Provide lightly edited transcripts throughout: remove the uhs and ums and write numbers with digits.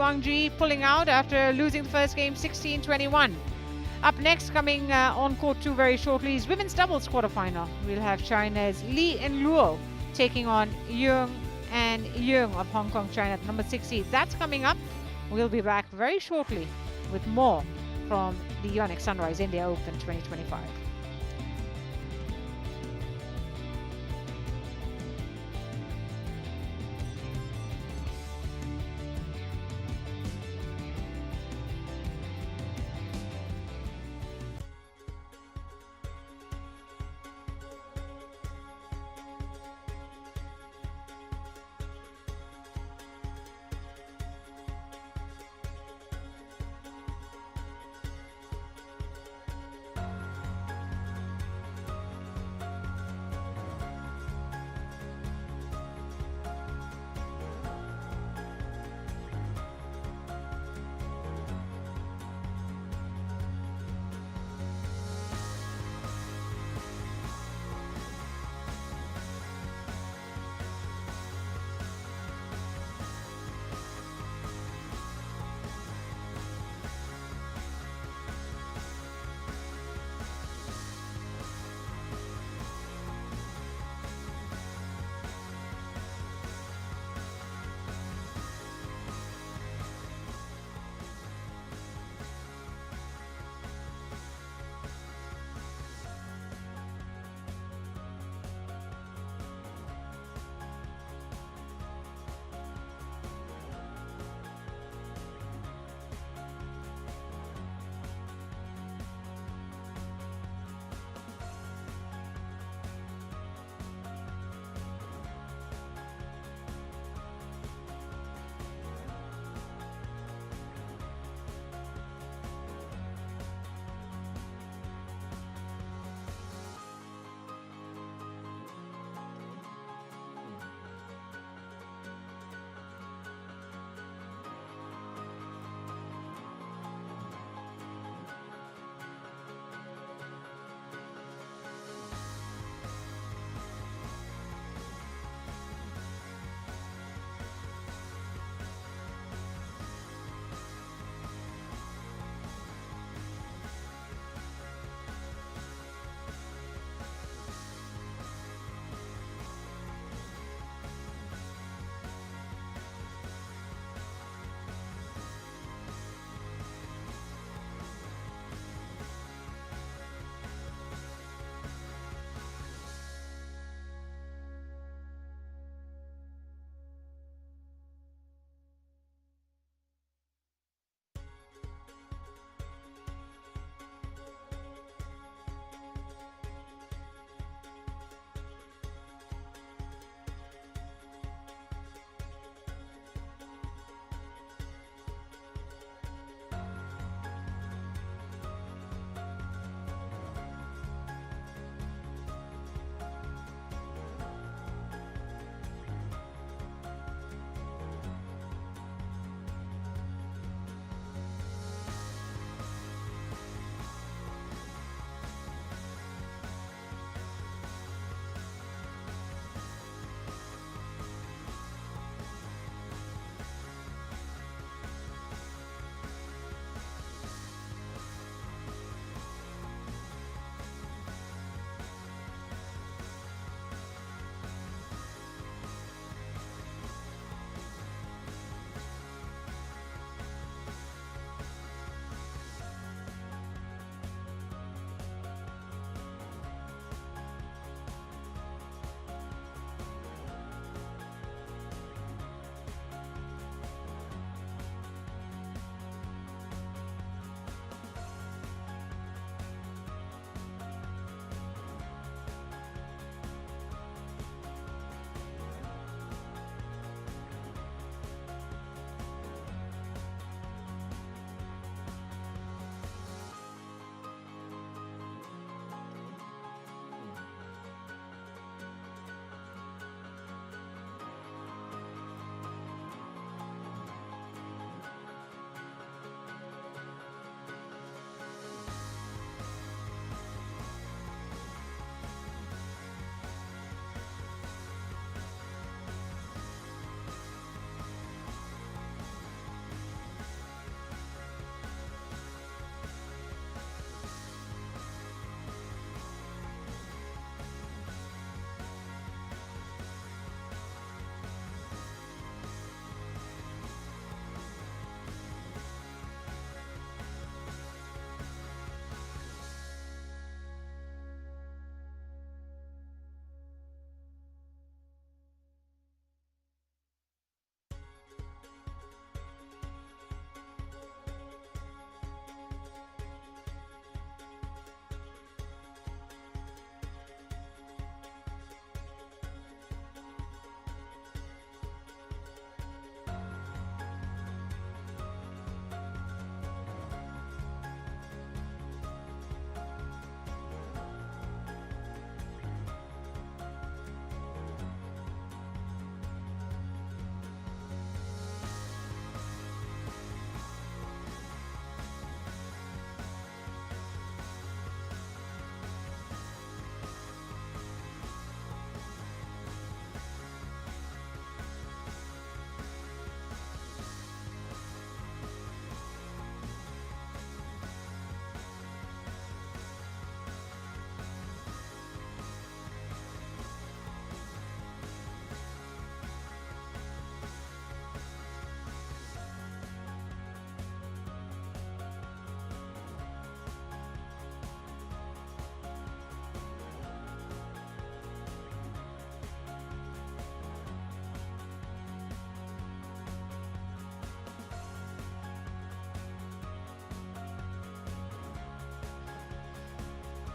Yuang pulling out after losing the first game 16-21. Up next, coming on court 2 very shortly, is women's doubles quarterfinal. We'll have China's Li and Luo taking on Yeung and Yeung of Hong Kong, China, at number 6 seed. That's coming up. We'll be back very shortly with more from the YONEX-SUNRISE India Open 2025.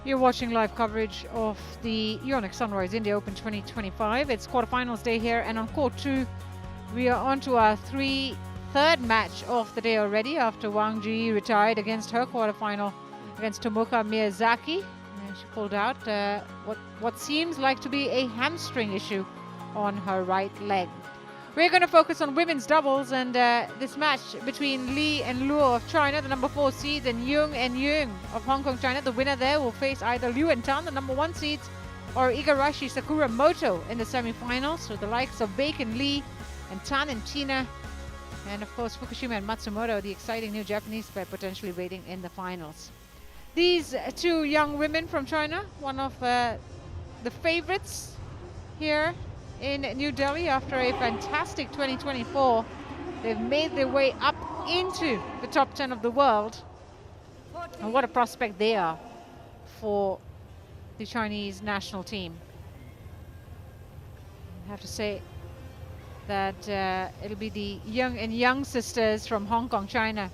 You're watching live coverage of the YONEX-SUNRISE India Open 2025. It's quarterfinals day here, and on court 2, we are on to our third match of the day already after Wang Ji retired against her quarterfinal against Tomoka Miyazaki. And she pulled out what seems like to be a hamstring issue on her right leg. We're going to focus on women's doubles and this match between Li and Luo of China, the number 4 seeds, and Yeung and Yeung of Hong Kong, China. The winner there will face either Liu and Tan, the number 1 seeds, or Igarashi Sakura Moto in the semi-finals. So the likes of Baek and Li and Tan and Tina, and of course Fukushima and Matsumoto, the exciting new Japanese pair potentially waiting in the finals. These two young women from China, one of the favorites here in New Delhi after a fantastic 2024. They've made their way up into the top 10 of the world. And what a prospect they are for the Chinese national team. I have to say that it'll be the Yeung and Yeung sisters from Hong Kong, China,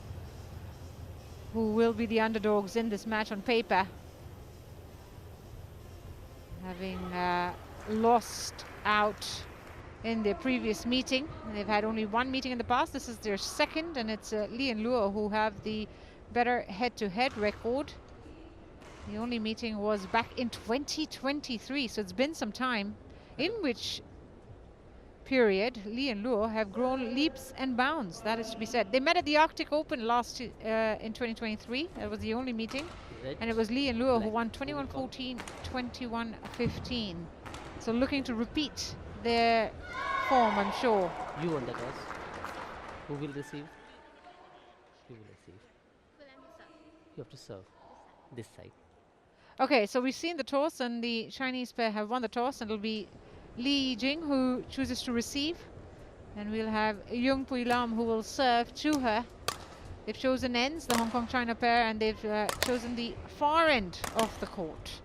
who will be the underdogs in this match on paper, having lost out in their previous meeting. They've had only one meeting in the past. This is their second, and it's Li and Luo who have the better head-to-head record. The only meeting was back in 2023, so it's been some time, in which period Li and Luo have grown leaps and bounds. That is to be said. They met at the Arctic Open in 2023. That was the only meeting, and it was Li and Luo who won 21-14, 21-15. So looking to repeat their form, I'm sure. You won the toss. Who will receive? You will receive. You have to serve this side. Okay, so we've seen the toss, and the Chinese pair have won the toss, and it'll be Li Jing who chooses to receive, and we'll have Yeung Lam who will serve to her. They've chosen ends, the Hong Kong China pair, and they've chosen the far end of the court.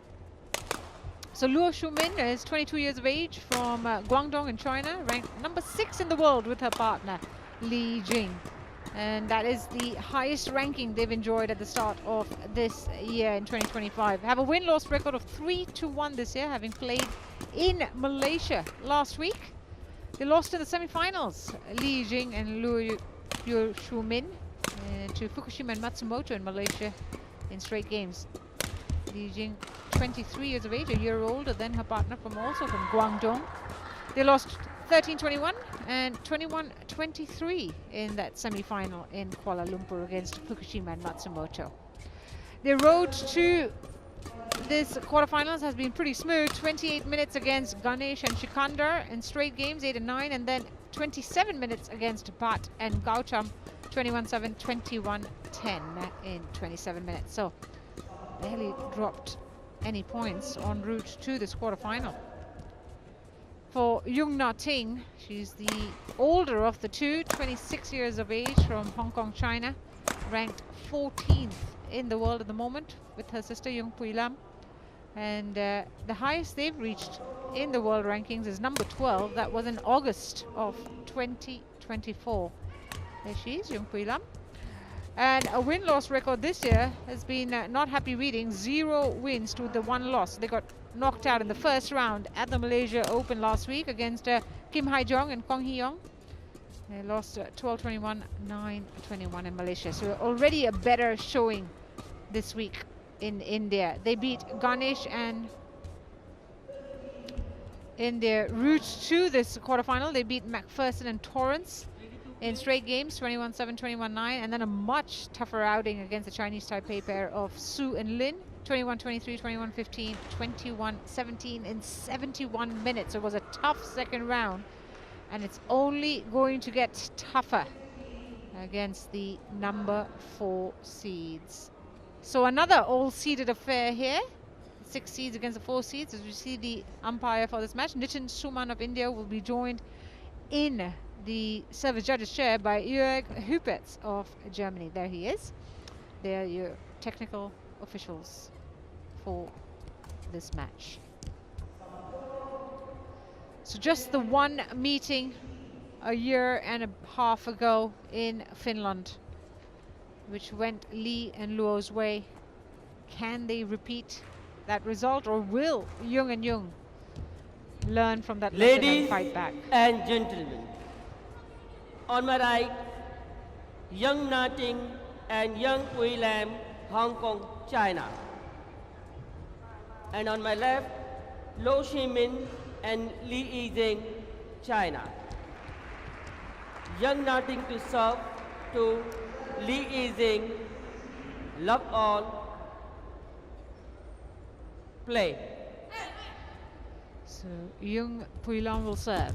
So Luo Shumin is 22 years of age from Guangdong in China, ranked number 6 in the world with her partner Li Jing. And that is the highest ranking they've enjoyed at the start of this year in 2025. Have a win-loss record of 3-1 this year, having played in Malaysia last week. They lost in the semi-finals, Li Jing and Luo Shumin, to Fukushima and Matsumoto in Malaysia in straight games. Li Jing, 23 years of age, a year older than her partner also from Guangdong. They lost 13-21 and 21-23 in that semi-final in Kuala Lumpur against Fukushima and Matsumoto. Their road to this quarterfinals has been pretty smooth. 28 minutes against Ganesh and Shikandar in straight games, 8 and 9, and then 27 minutes against Bhatt and Gautam, 21-7, 21-10 in 27 minutes. So barely dropped any points en route to this quarterfinal. For Yeung Na Ting, she's the older of the two, 26 years of age from Hong Kong, China, ranked 14th in the world at the moment with her sister Yeung Lam. And the highest they've reached in the world rankings is number 12. That was in August of 2024. There she is, Yeung Lam. And a win-loss record this year has been not happy reading. 0 wins to the 1 loss. They got knocked out in the first round at the Malaysia Open last week against Kim Hai-jong and Kong Hee-young. They lost 12-21, 9-21 in Malaysia. So already a better showing this week in India. They beat Ganesh, and in their route to this quarterfinal, they beat McPherson and Torrance in straight games, 21-7, 21-9, and then a much tougher outing against the Chinese Taipei pair of Su and Lin, 21-23, 21-15, 21-17 in 71 minutes. It was a tough second round, and it's only going to get tougher against the number 4 seeds. So another all-seeded affair here. 6 seeds against the 4 seeds. As we see the umpire for this match, Nitin Suman of India, will be joined in the service judges chair by Jörg Huppertz of Germany. There he is. They are your technical officials for this match. So just the one meeting a year and a half ago in Finland, which went Li and Luo's way. Can they repeat that result, or will Yeung and Yeung learn from that lesson and Ladies fight back? and gentlemen, on my right, Yeung Na-ting and Yeung Pui Lam, Hong Kong, China. And on my left, Lo Shi-min and Li Yizheng, China. Yeung Na-ting to serve to Li Yizheng. Love all. Play. So Yeung Pui Lam will serve.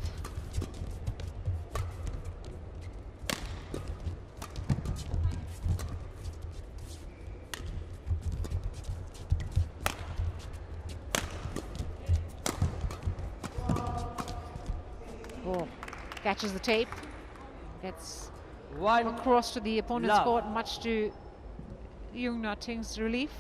Oh, catches the tape, gets One across to the opponent's love. court, much to Yeung Na-ting's relief.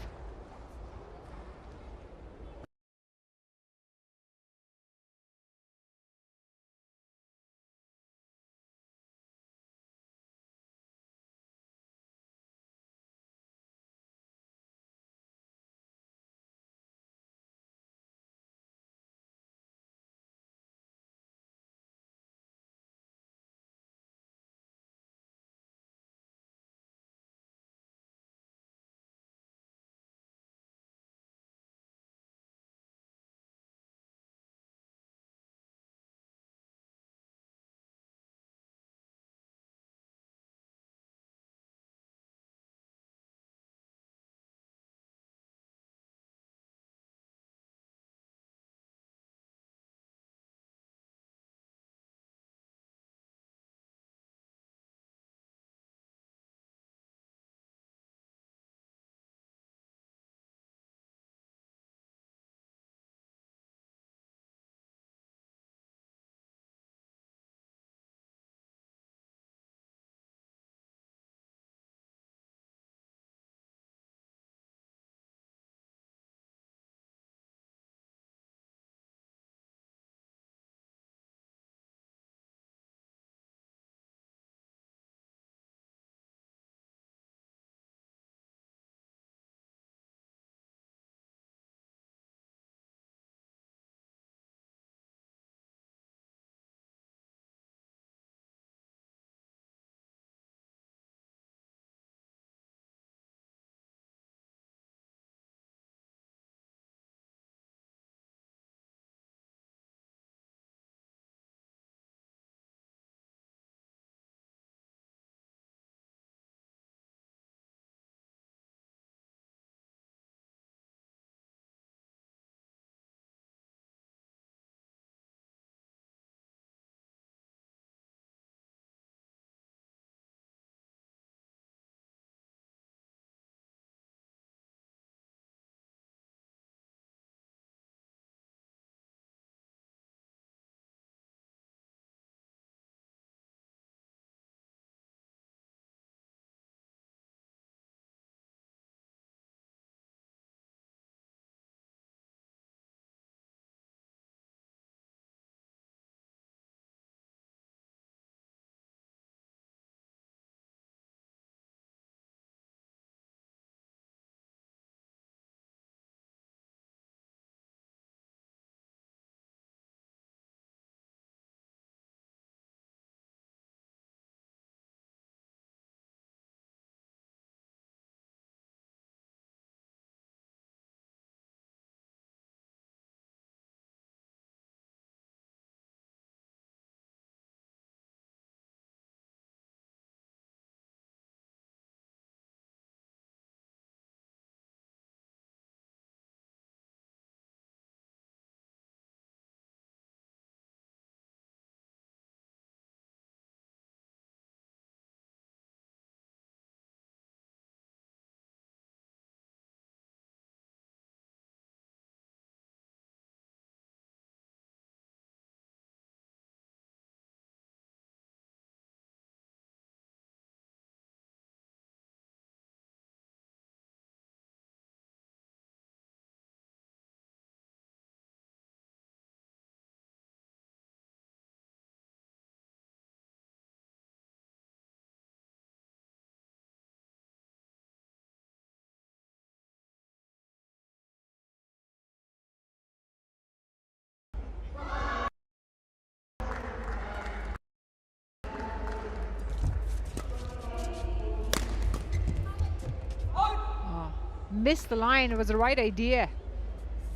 missed the line. It was the right idea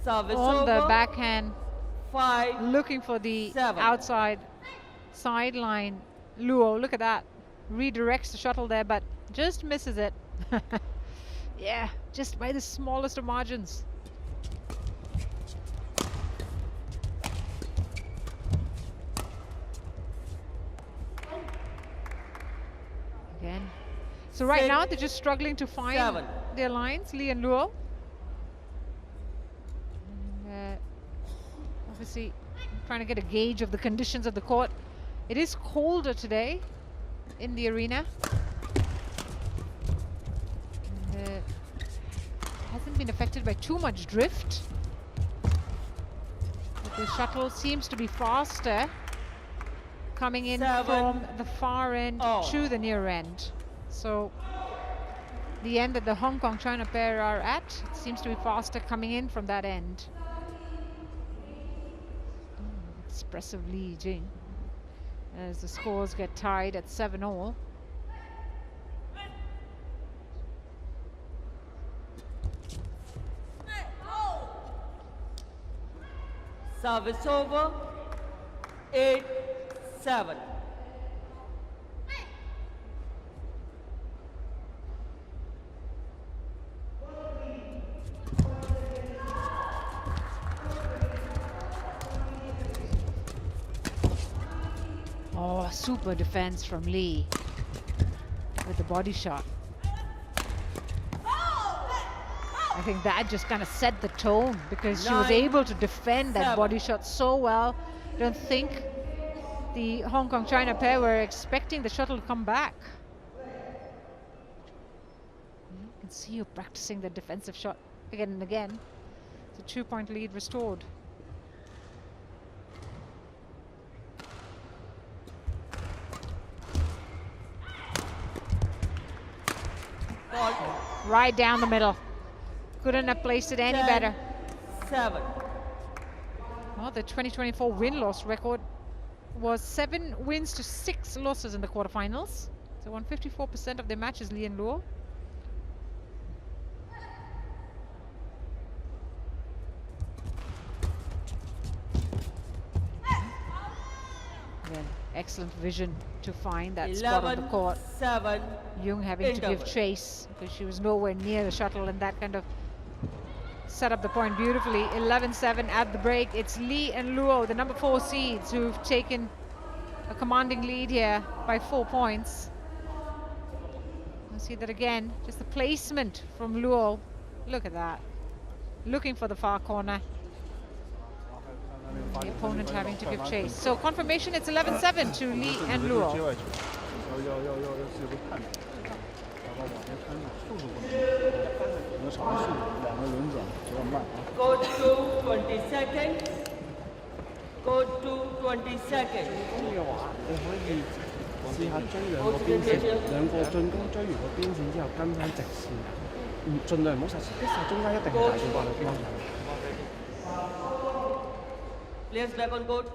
Service on the over. backhand, 5, looking for the 7. outside sideline. Luo, look at that. Redirects the shuttle there, but just misses it. Yeah, just by the smallest of margins. Again. So right now they're just struggling to find 7. their lines, Lee and Luo. And, obviously trying to get a gauge of the conditions of the court. It is colder today in the arena. And, hasn't been affected by too much drift. But the shuttle seems to be faster coming in 7. from the far end Oh. to the near end. So the end that the Hong Kong China pair are at, it seems to be faster coming in from that end. Expressive Li Jing as the scores get tied at 7-all. Service over. 8-7. Oh, super defense from Lee with the body shot. I think that just kind of set the tone because she was 9, able to defend that 7. body shot so well. I don't think the Hong Kong China pair were expecting the shuttle to come back. You can see you practicing the defensive shot again and again. It's a 2-point lead restored. Ball. Right down the middle. Couldn't have placed it any 10, better. 7. Well, the 2024 win-loss record was 7 wins to 6 losses in the quarterfinals. So won 54% of their matches, Lee and Luo. Again, excellent vision to find that spot on the court. 7. Yeung having to give Interval. chase because she was nowhere near the shuttle, and that kind of set up the point beautifully. 11-7 at the break. It's Lee and Luo, the number 4 seeds, who've taken a commanding lead here by 4 points. You'll see that again, just the placement from Luo. Look at that. Looking for the far corner. The opponent having to give chase. So confirmation, it's 11-7 to Lee and Luo. Go to 20 seconds. Go to 20 seconds. 你可以試下追兩個邊線，兩個進攻追完個邊線之後跟翻直線，盡量唔好殺前，一殺中間一定係大轉掛力幫手。 Players back on court.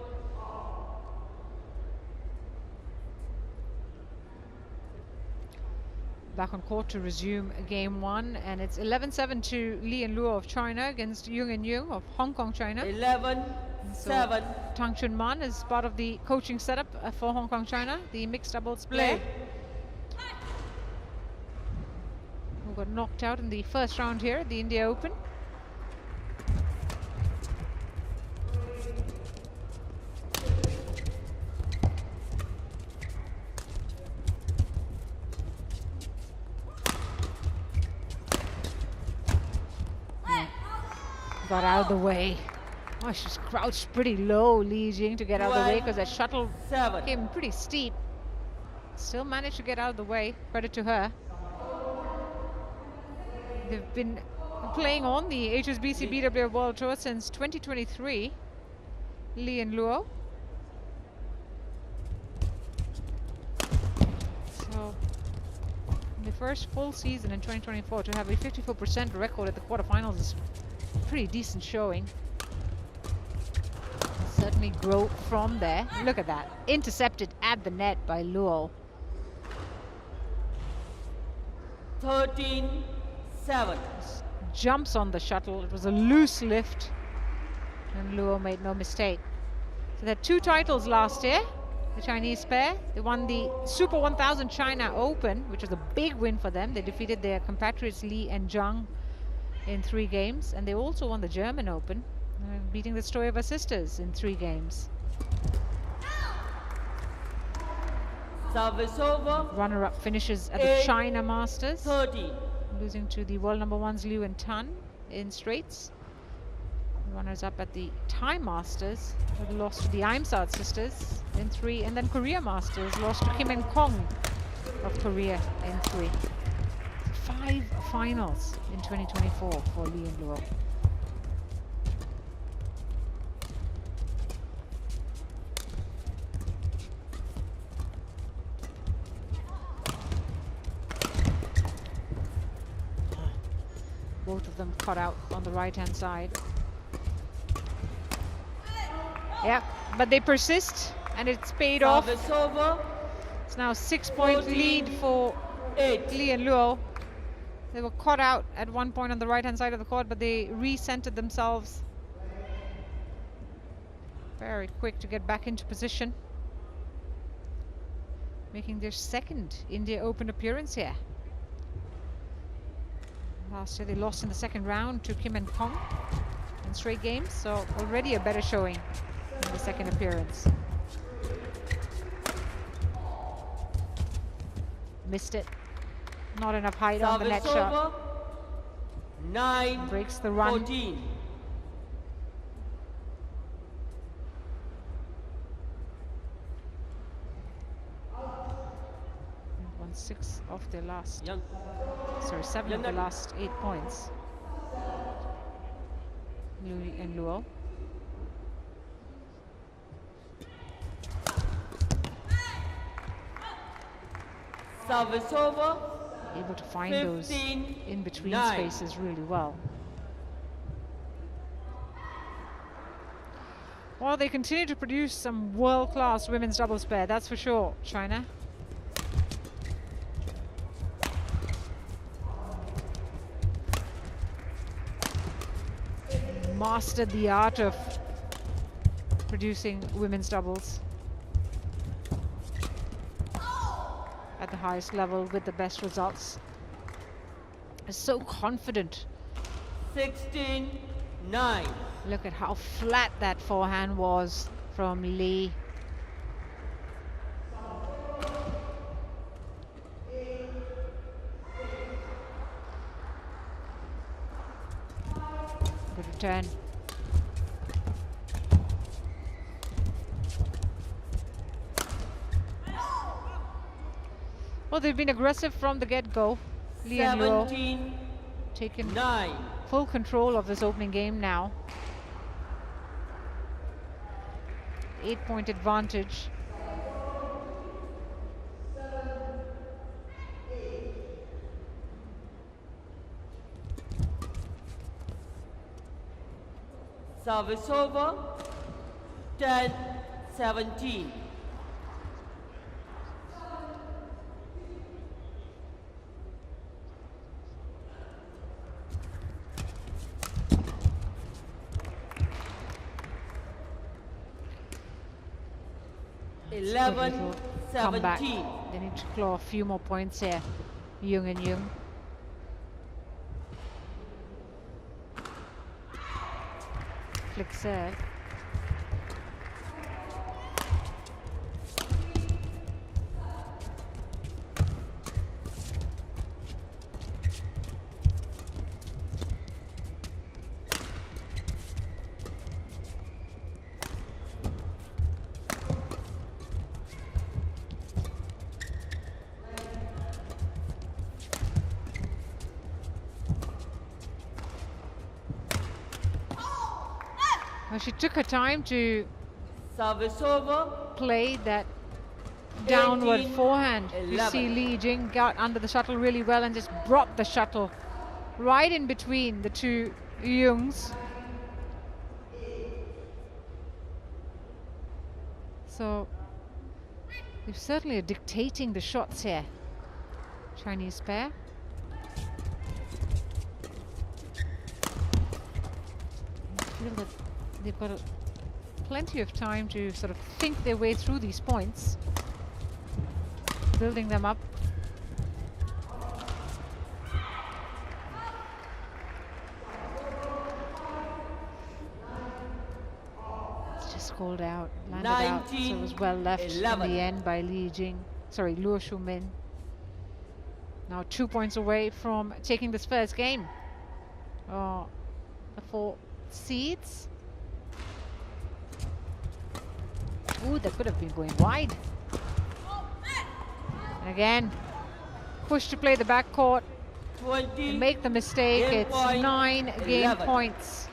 Back on court to resume game 1, and it's 11-7 to Lee and Luo of China against Yeung and Yeung of Hong Kong China. 11-7. Tang Chun Man is part of the coaching setup for Hong Kong China, the mixed doubles player, who got knocked out in the first round here at the India Open. Got out of the way. Oh, she's crouched pretty low, Li Jing, to get out of the way because that shuttle 7. came pretty steep. Still managed to get out of the way. Credit to her. They've been playing on the HSBC BWF World Tour since 2023. Lee and Luo. So, in the first full season in 2024, to have a 54% record at the quarterfinals is pretty decent showing. Certainly grow from there. Look at that. Intercepted at the net by Luo. 13-7. jumps on the shuttle. It was a loose lift, and Luo made no mistake. So they had 2 titles last year, the Chinese pair. They won the Super 1000 China Open, which was a big win for them. They defeated their compatriots Li and Zhang in 3 games, and they also won the German Open, beating the Stoeva sisters in 3 games. Service over. Runner-up finishes at the China Masters, 30. losing to the world number 1s Liu and Tan in straights. Runners-up at the Thai Masters, with a loss to the Imsad sisters in 3, and then Korea Masters lost to Kim and Kong of Korea in 3. 5 finals in 2024 for Lee and Luo. Both of them caught out on the right-hand side. Yeah, but they persist, and it's paid off. Service over. It's now a 6-point lead for Lee and Luo. They were caught out at one point on the right-hand side of the court, but they re-centered themselves. Very quick to get back into position, making their 2nd India Open appearance here. Last year they lost in the 2nd round to Kim and Kong in straight games, so already a better showing in the 2nd appearance. Missed it. Not enough height on the net shot. 9. Breaks the run. 14. Won 6 of their last. Yeung. Sorry, 7 of the last 8 points. Louis and Luo. Service over. Able to find those in-between 9. spaces really well. Well, they continue to produce some world-class women's doubles pair, that's for sure, China. Mastered the art of producing women's doubles at the highest level with the best results. Is so confident. 16-9. Look at how flat that forehand was from Lee. Good return. Well, they've been aggressive from the get-go. Lee and Luo taken 9. full control of this opening game now. 8-point advantage. Service over. 10-17. Comeback. 17. They need to claw a few more points here. Yeung and Yeung. Flick serve. Well, she took her time to Service over. play that downward 18, forehand. You 11. see Li Jing got under the shuttle really well and just brought the shuttle right in between the two Yeungs. So they certainly are dictating the shots here, Chinese pair. feel that they've got plenty of time to sort of think their way through these points, building them up. It's just called out, landed out, so it was well left 11. in the end by Luo Shumin. Now 2 points away from taking this first game. Oh, the 4 seeds. Ooh, that could have been going wide. And again, push to play the backcourt. 20. And make the mistake. Game It's point, 9 game 11. points.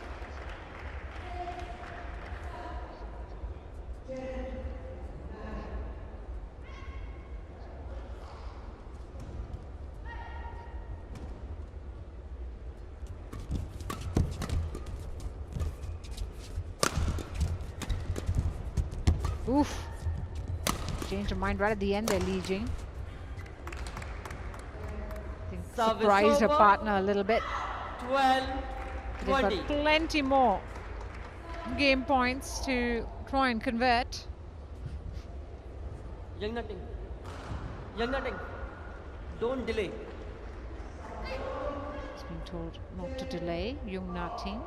Oof. Changed her mind right at the end there, Li Jing. I think Service surprised her over. partner a little bit. 12. They've got 20. plenty more game points to try and convert. Young Nutting. Young Nutting. Don't delay. He's been told not to delay. Yeung Nating.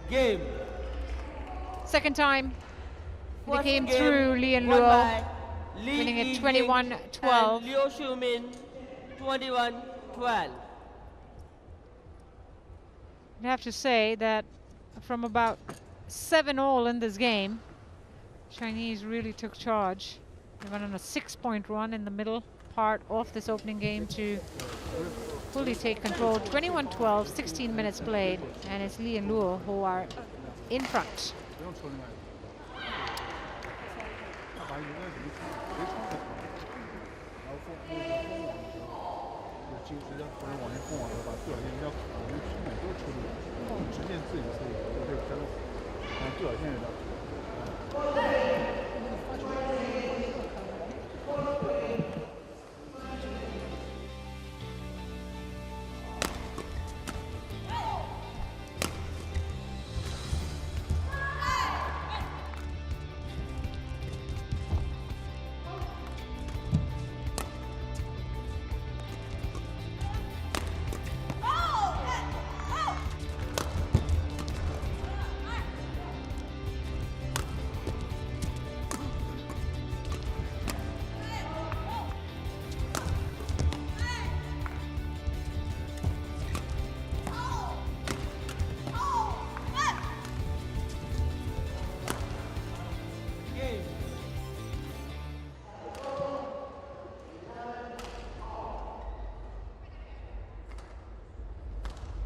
Game. Second time they First came game through, Li and won Luo, by Li winning it Yijing 21-12. and Liu Shumin 21-12. I have to say that from about 7-all in this game, Chinese really took charge. They went on a 6-point run in the middle part of this opening game to fully take control. 21-12, 16 minutes played, and it's Li and Luo who are in front. Game.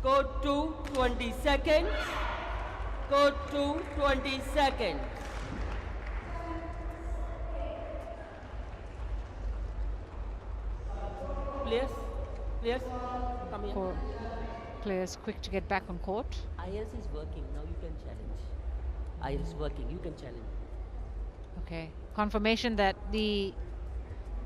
Go to 20 seconds. Go to 20 seconds. Players, come here. For players quick to get back on court. Iris is working, now you can challenge. Iris is working, you can challenge. Okay, confirmation that the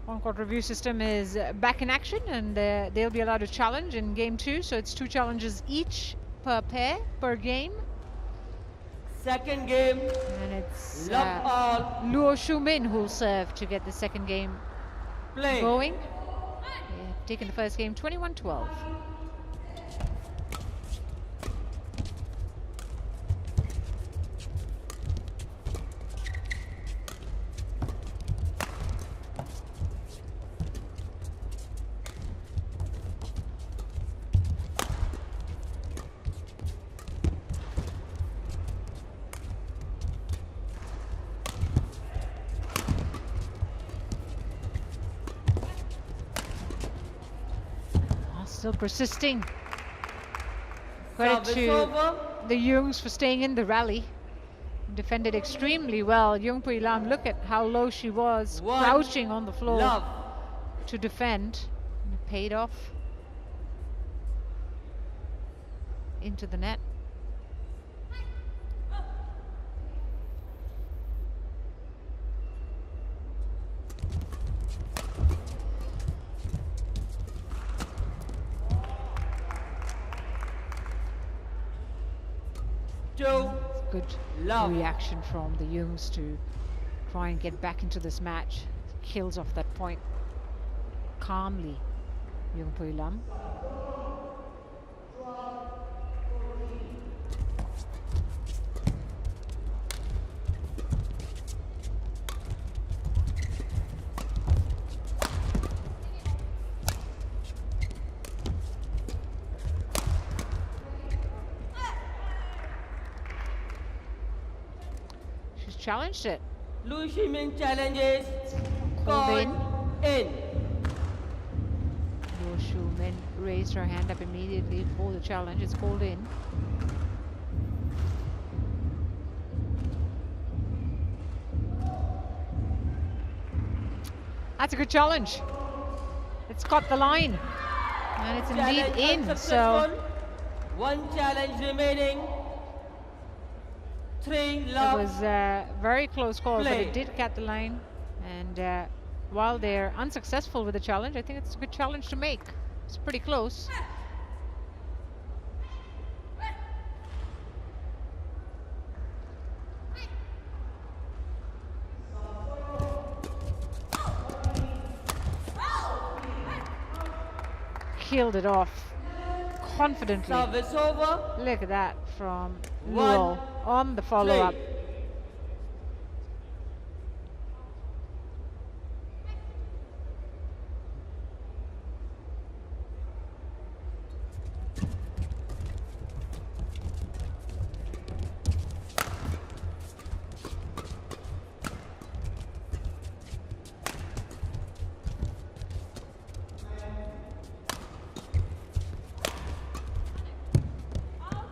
on-court review system is back in action, and they'll be allowed to challenge in game 2. So it's 2 challenges each per pair per game, Second game, and it's love all, Luo Shumin who'll serve to get the second game play. going. They have taken the first game 21-12. Still persisting. Credit Service to over. the Yeungs for staying in the rally. Defended extremely well. Yeung Pui Lam, look at how low she was, One crouching on the floor love. to defend. And it paid off into the net. 2 Good love. reaction from the Yeungs to try and get back into this match. Kills off that point calmly, Yeung Pui Lam. She's challenged it. Lu Shimin challenges Called called in. in. Luo Shu-min raised her hand up immediately for the challenge. It's called in. That's a good challenge. It's got the line. And it's indeed Challenge in. unsuccessful. So One challenge remaining. 3 it love. was a very close call, but Play. it did cut the line. And while they're unsuccessful with the challenge, I think it's a good challenge to make. It's pretty close. Killed it off confidently. Service over. Look at that from One, Luo on the follow-up. play.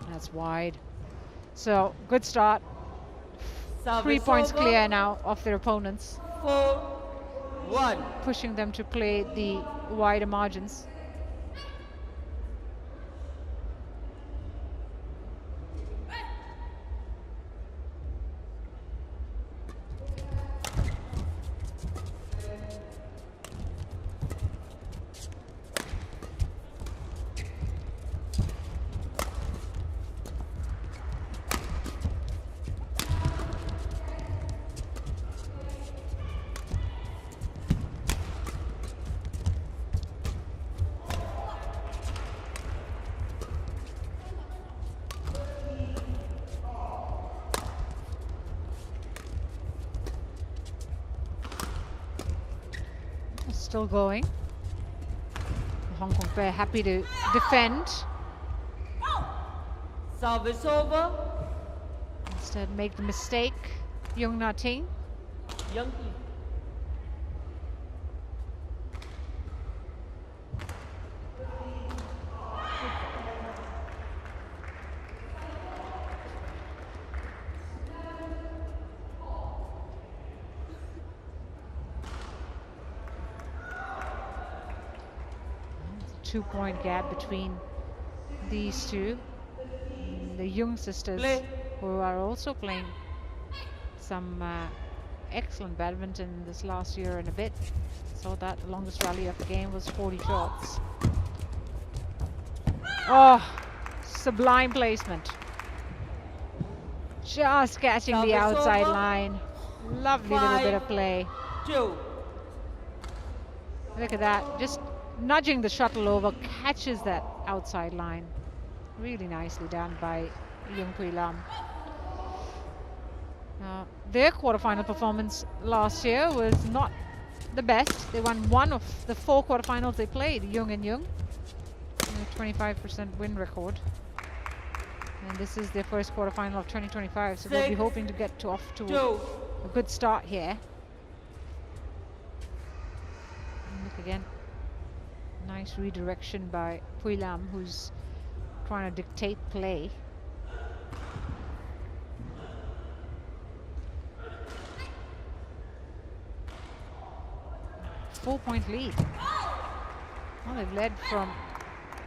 That's wide. So good start. Service 3 points over. clear now of their opponents, 4-1. pushing them to play the wider margins. Still going. The Hong Kong pair happy to defend. Service over. Instead make the mistake. Yeung Na Ting. Yeung. 2-point gap between these two. The Yeung sisters, Play. who are also playing some excellent badminton this last year and a bit. Saw that the longest rally of the game was 40 shots. Oh, sublime placement. Just catching the Service outside over. line. Lovely little bit of play. 2. Look at that, just nudging the shuttle over, catches that outside line. Really nicely done by Yeung Pui Lam. Their quarterfinal performance last year was not the best. They won 1 of the 4 quarterfinals they played, Yeung and Yeung. 25% win record. And this is their first quarterfinal of 2025, so they'll be 6, hoping to get off to 2. a good start here. And look again. Nice redirection by Pui Lam, who's trying to dictate play. Four-point lead. Well, they've led from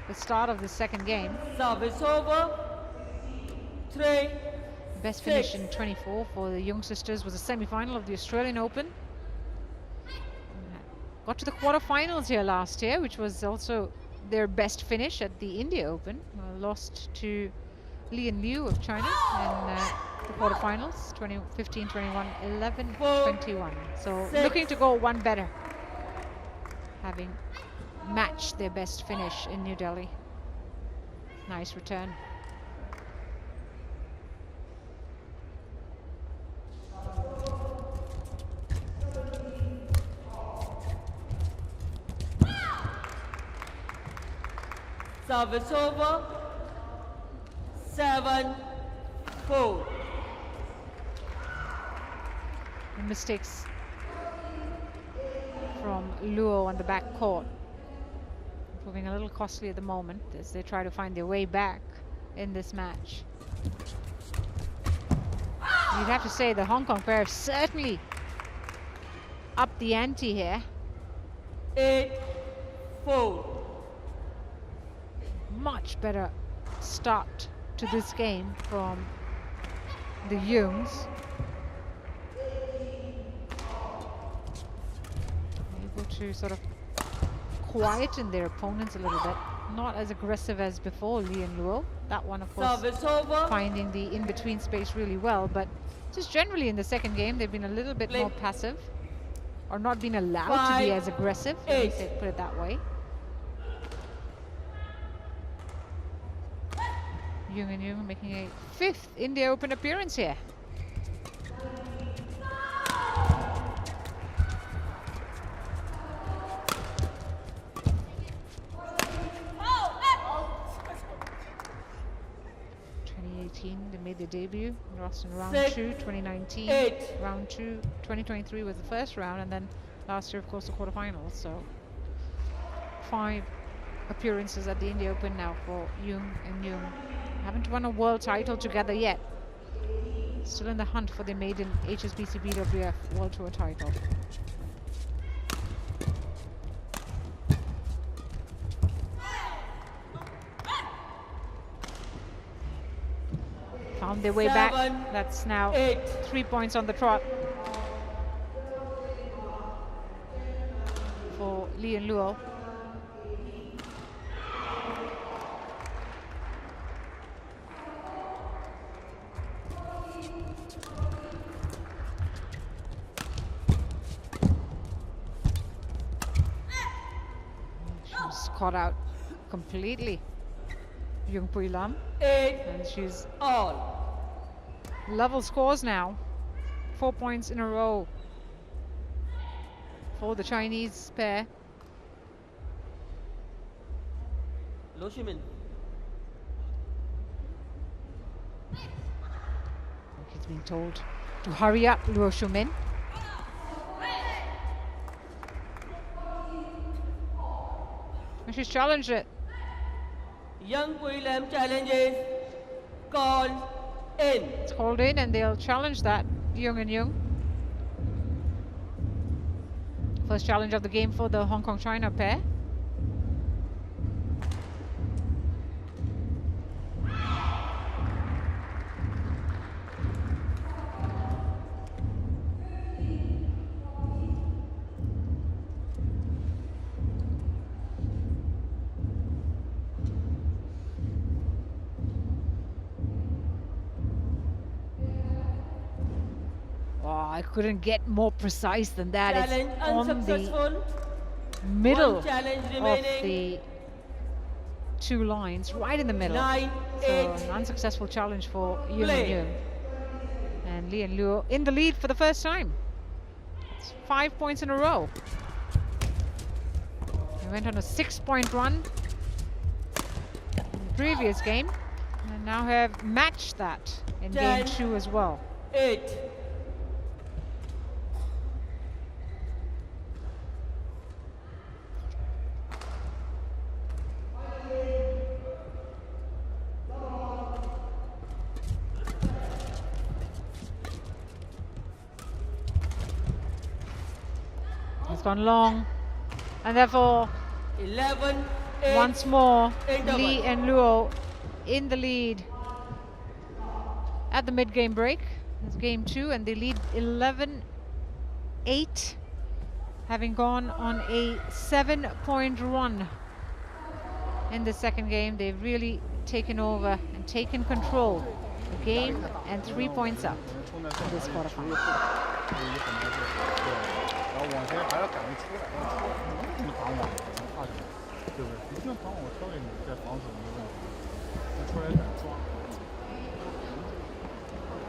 the start of the second game. Service over. 3. Best finish in 24 for the Yeung sisters was a semi-final of the Australian Open. Got to the quarterfinals here last year, which was also their best finish at the India Open. Lost to Li and Liu of China in the quarterfinals, 15, 21, 11, 21. So looking to go one better, having matched their best finish in New Delhi. Nice return. Service over. 7-4. Mistakes from Luo on the back court, proving a little costly at the moment as they try to find their way back in this match. You'd have to say the Hong Kong pair certainly up the ante here. 8-4. Much better start to this game from the Yeungs. Able to sort of quieten their opponents a little bit. Not as aggressive as before, Li and Luo. That one, of course, finding the in-between space really well. But just generally in the second game, they've been a little bit more passive, or not been allowed to be as aggressive, let me put it that way. Yeung and Yeung making a 5th India Open appearance here. They made their debut, lost in round 2, 2019. Round 2, 2023 was the first round, and then last year, of course, the quarterfinals. So 5 appearances at the India Open now for Yeung and Yeung. Haven't won a world title together yet. Still in the hunt for the maiden HSBC BWF World Tour title. Found their way back. That's now 3 points on the trot for Li and Luo. She's caught out completely, Yeung Pui Lam. And she's level scores now. 4 points in a row for the Chinese pair. Lo Shimin. He's being told to hurry up, Luo Shumin. And she's challenged it. Yeung Pui Lam challenges called in. It's called in, and they'll challenge that, Yeung and Yeung. First challenge of the game for the Hong Kong-China pair. I couldn't get more precise than that. Challenge it's on unsuccessful. The middle of remaining. the 2 lines, right in the middle. 9, so 8. an unsuccessful challenge for Yeung and Yeung. And Li and Luo in the lead for the first time. It's 5 points in a row. They went on a 6-point run in the previous game, and now have matched that in 10, game 2 as well. 8. It's gone long, and therefore 11, 8. once more Interval. Li and Luo in the lead at the mid-game break. It's game 2, and they lead 11-8, having gone on a 7-point run in the second game. They've really taken over and taken control of the game and 3 points up in this quarterfinal. 然后往前还要赶着出来，这么挡网，怕什么？对不对？你这样挡网，我交给你在防守没问题，你出来敢抓。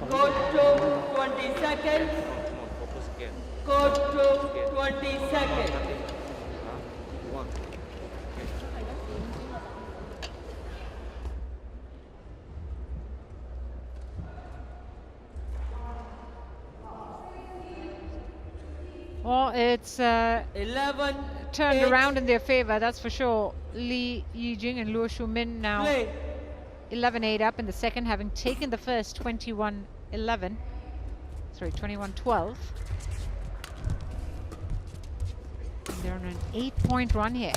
Go to 20 seconds. Go to 20 seconds. Well, it's 11. turned 8. around in their favor, that's for sure. Li Yijing and Luo Shumin now Play. 11-8 up in the second, having taken the first 21-11. Sorry, 21-12. And they're on an 8-point run here.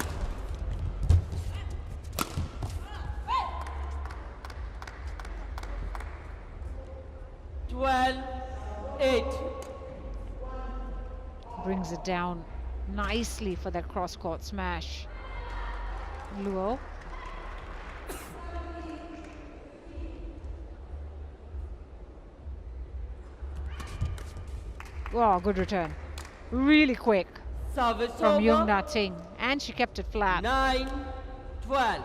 Eight. Brings it down nicely for that cross-court smash. Luo. Oh, good return. Really quick Service from Yeung over. Na-ting. And she kept it flat. 9-12.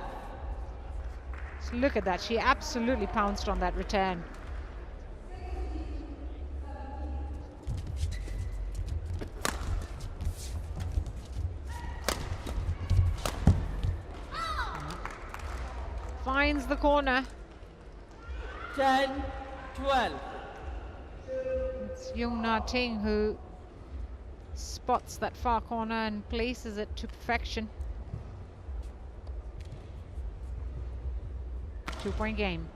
So look at that. She absolutely pounced on that return. Finds the corner. 10-12. It's Yeung Na-ting who spots that far corner and places it to perfection. 2-point game.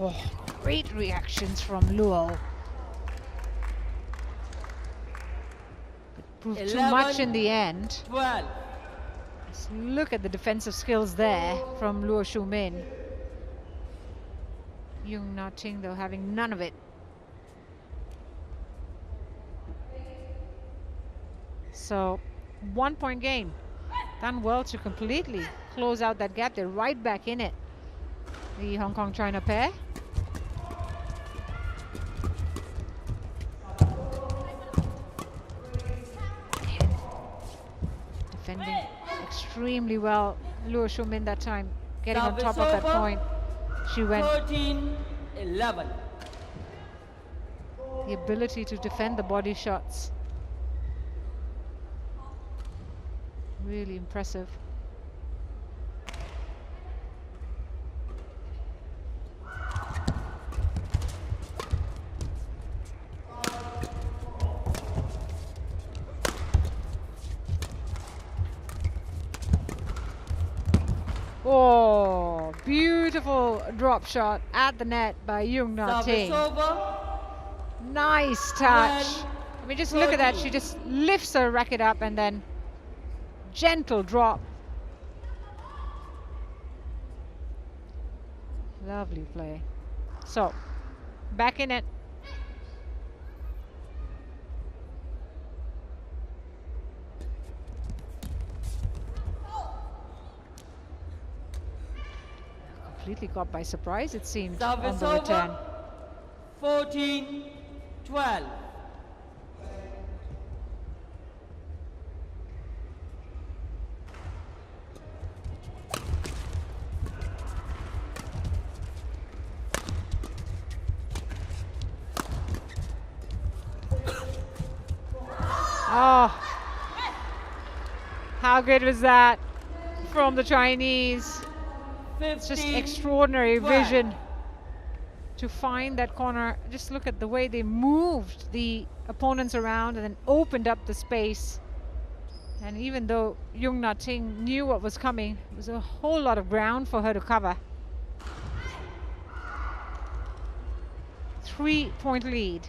Oh, great reactions from Luo. But proved too much in the end. 12. Just look at the defensive skills there from Luo Shumin. Yeung Na-ting, though, having none of it. So, 1-point game. Done well to completely close out that gap. They're right back in it. The Hong Kong-China pair. Defending extremely well. Luo Shumin that time getting on top of that point. She went. 13-11. The ability to defend the body shots. Really impressive. Oh, beautiful drop shot at the net by Yeung Na-ting. Service over. Nice touch. I mean, just look at that. She just lifts her racket up and then gentle drop. Lovely play. So, back in it. Completely caught by surprise, it seemed, on Service the return. over. 14-12. Oh, how good was that from the Chinese? It's just extraordinary 12. vision to find that corner. Just look at the way they moved the opponents around and then opened up the space. And even though Yeung Na-ting knew what was coming, it was a whole lot of ground for her to cover. 3-point lead.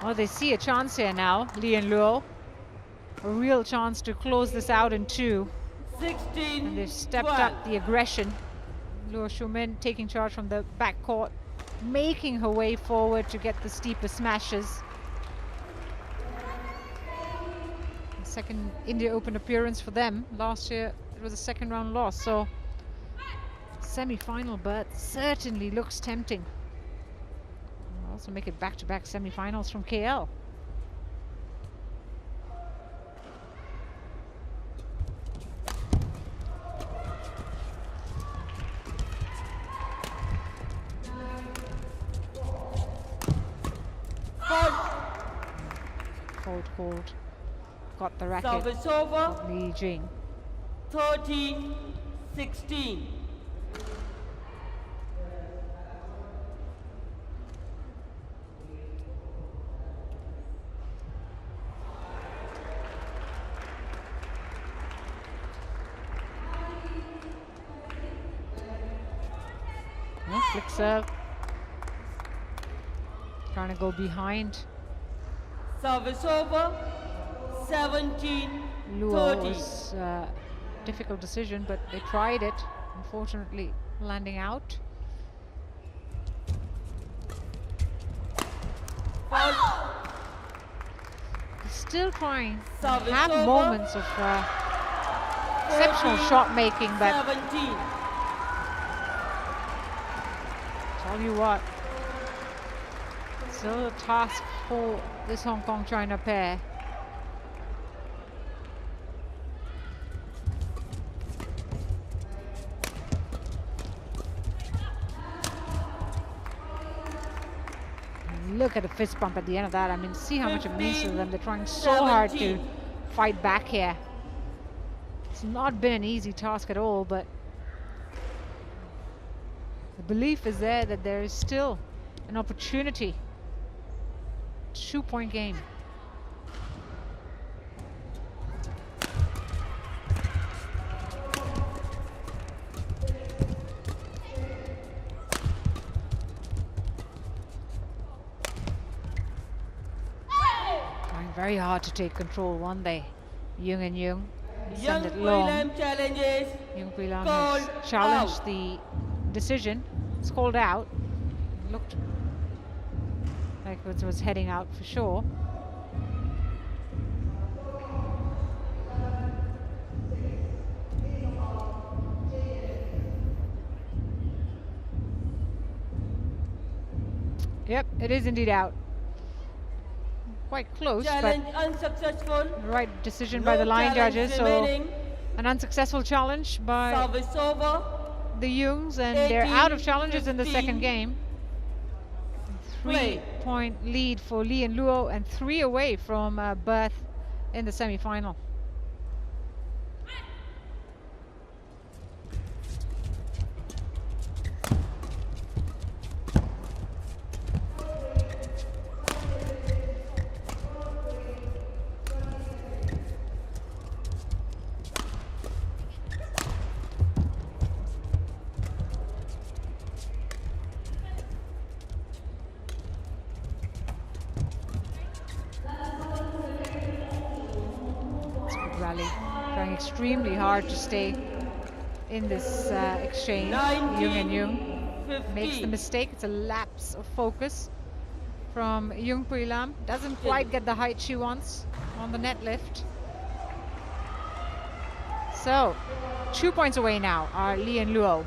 Well, they see a chance here now, Lee and Luo. A real chance to close this out in 2. 16. And they've stepped 12. up the aggression. Luo Shumin taking charge from the back court, making her way forward to get the steeper smashes. The second India Open appearance for them. Last year it was a second round loss, so semi-final berth certainly looks tempting. We'll also make it back-to-back semi-finals from KL. Hold. Got the racket. Service over. Li Jing. 13-16. Flick serve. Trying to go behind. Service over. 17-30. Luo was difficult decision, but they tried it. Unfortunately, landing out. Still trying. Service Have over. moments of exceptional shot making, but 17. tell you what, still a task for this Hong Kong-China pair. Look at the fist bump at the end of that. I mean, see how much it means to them. They're trying so hard to fight back here. It's not been an easy task at all, but the belief is there that there is still an opportunity. 2-point game. Very hard to take control, weren't they? Yeung and Yeung send it long. Yeung Lam has challenged the decision. It's called out. Looked like it was heading out for sure. Yep, it is indeed out. Quite close, Challenge but unsuccessful. right decision No by the line challenge judges. So remaining. an unsuccessful challenge by Service over. the Yeungs, and they're out of 18-15. challenges in the second game. Play. 3-point lead for Lee and Luo, and 3 away from berth in the semi-final. Rally, trying extremely hard to stay in this exchange. Yeung and Yeung makes the mistake. It's a lapse of focus from Yeung Lam. Doesn't quite get the height she wants on the net lift. So 2 points away now are Lee and Luo.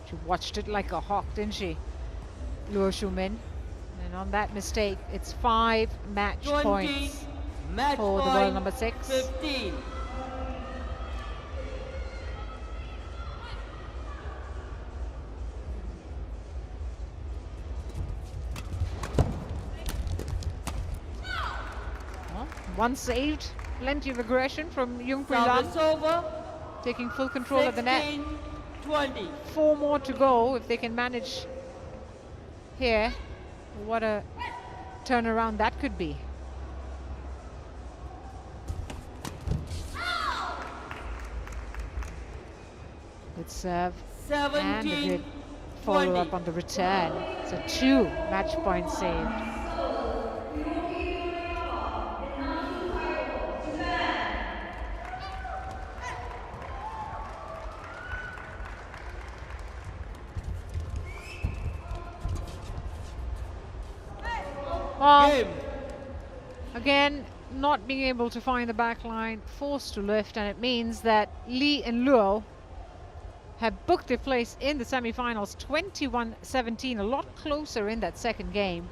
She watched it like a hawk, didn't she? Luo Shumin. And on that mistake, it's 5 match 20. points Match for the point. world number 6. 15. Well, one saved. Plenty of aggression from Yeung Lam, Service over. taking full control of the net. 16-20. 20. 4 more to go if they can manage here. What a turnaround that could be. Good serve and a 17. good follow-up 20. on the return. So 2 match points saved. Well, Game. again, not being able to find the back line, forced to lift, and it means that Lee and Luo have booked their place in the semi-finals. 21-17, a lot closer in that second game,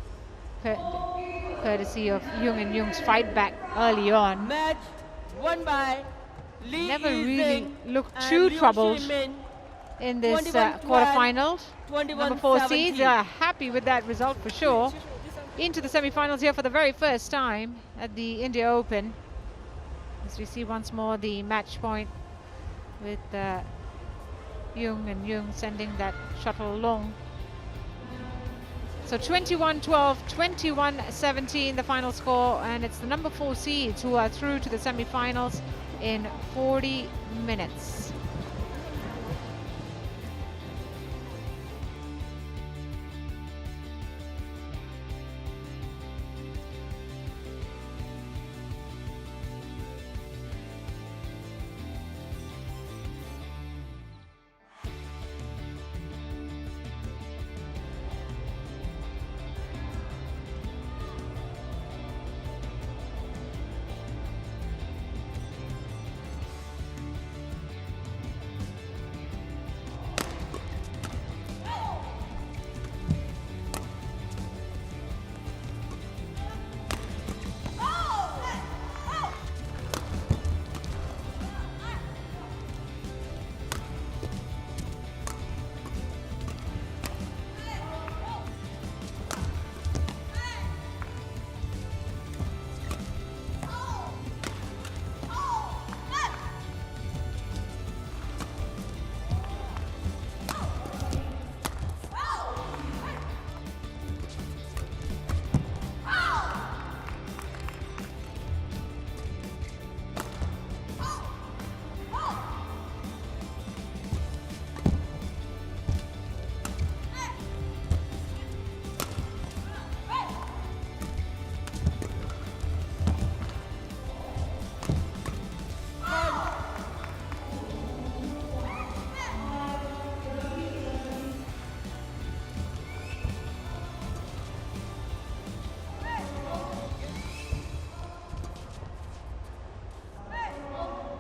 courtesy of Yeung and Yeung's fight back early on. Match won by Lee Never Yi really Zing looked and too Liu troubled Shimin. in this 21-12, quarterfinal. Number 4 seeds 21-17. are happy with that result for sure. Into the semi-finals here for the very first time at the India Open. As we see once more the match point with Yeung and Yeung sending that shuttle along. So 21-12, 21-17 the final score, and it's the number 4 seeds who are through to the semi-finals in 40 minutes.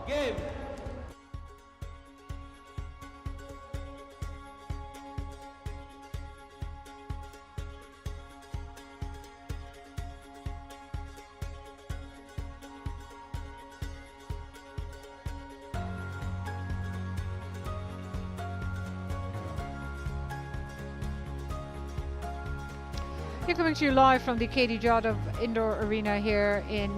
Game. We're coming to you live from the Katie Jadhav Indoor Arena here in New